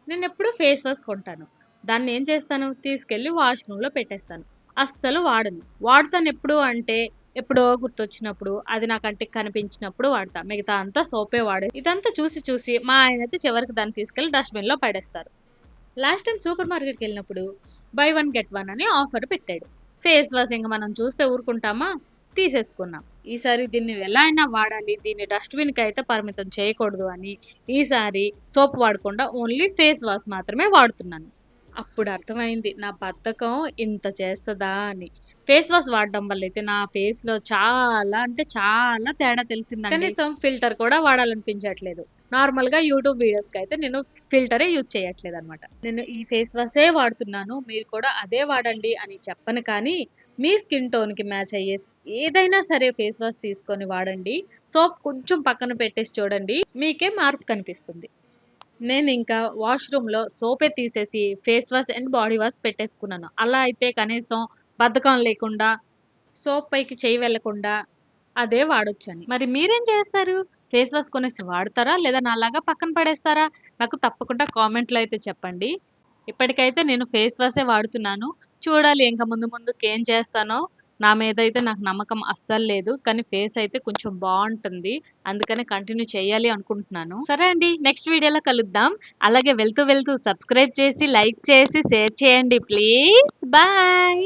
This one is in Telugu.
నేనెప్పుడు ఫేస్ వాష్ కొంటాను. దాన్నేం చేస్తాను, తీసుకెళ్ళి వాష్‌రూమ్‌లో పెట్టేస్తాను. అస్సలు వాడను. వాడతానెప్పుడు అంటే, ఎప్పుడో గుర్తొచ్చినప్పుడు, అది నా కంటికి కనిపించినప్పుడు వాడతా. మిగతా అంతా సోపే ఇదంతా చూసి చూసి మా ఆయనైతే చివరికి దాన్ని తీసుకెళ్ళి డస్ట్‌బిన్‌లో పడేస్తారు. లాస్ట్ టైమ్ సూపర్ మార్కెట్‌కెళ్ళినప్పుడు బై వన్ గెట్ వన్ అని ఆఫర్ పెట్టాడు. ఫేస్ వాష్ ఇంక మనం చూస్తే ఊరుకుంటామా? తీసేసుకున్నాం. ఈసారి దీన్ని ఎలా అయినా వాడాలి. దీన్ని డస్ట్‌బిన్‌కయితే పరిమితం చేయకూడదు అని ఈసారి సోప్ వాడకుండా ఓన్లీ ఫేస్ వాష్ మాత్రమే వాడుతున్నాను. అప్పుడు అర్థమైంది నా బద్ధకం ఇంత చేస్తదా అని. ఫేస్ వాష్ వాడడం వల్లయితే నా ఫేస్‌లో చాలా అంటే చాలా తేడా తెలిసిందండి. కనీసం ఫిల్టర్ కూడా వాడాలనిపించట్లేదు. నార్మల్‌గా యూట్యూబ్ వీడియోస్‌కైతే నేను ఫిల్టరే యూజ్ చేయట్లేదనమాట. నేను ఈ ఫేస్ వాషే వాడుతున్నాను. మీరు కూడా అదే వాడండి అని చెప్పను కానీ, మీ స్కిన్ టోన్‌కి మ్యాచ్ అయ్యే ఏదైనా సరే ఫేస్ వాష్ తీసుకొని వాడండి. సోప్ కొంచెం పక్కన పెట్టేసి చూడండి. మీకే మార్పు కనిపిస్తుంది. నేనింకా వాష్‌రూమ్‌లో సోపే తీసేసి face wash and body wash పెట్టేసుకున్నాను. అలా అయితే కనీసం బద్ధకం లేకుండా, సోప్ పైకి చెయ్యి వెళ్ళకుండా అదే వాడొచ్చని. మరి మీరేం చేస్తారు? ఫేస్ వాష్ కొనేసి వాడతారా? లేదా నాలాగా పక్కన పడేస్తారా? నాకు తప్పకుండా కామెంట్‌లో అయితే చెప్పండి. ఇప్పటికైతే నేను ఫేస్ వాషే వాడుతున్నాను. చూడాలి ఇంక ముందు ముందుకేం చేస్తానో. నా మీదైతే నాకు నమ్మకం అస్సలు లేదు. కానీ ఫేస్ అయితే కొంచెం బావుంటుంది. అందుకనే కంటిన్యూ చేయాలి అనుకుంటున్నాను. సరే అండి. నెక్స్ట్ వీడియోలో కలుద్దాం. అలాగే వెళ్తూ వెళ్తూ సబ్స్క్రైబ్ చేసి, లైక్ చేసి, షేర్ చేయండి ప్లీజ్. బాయ్.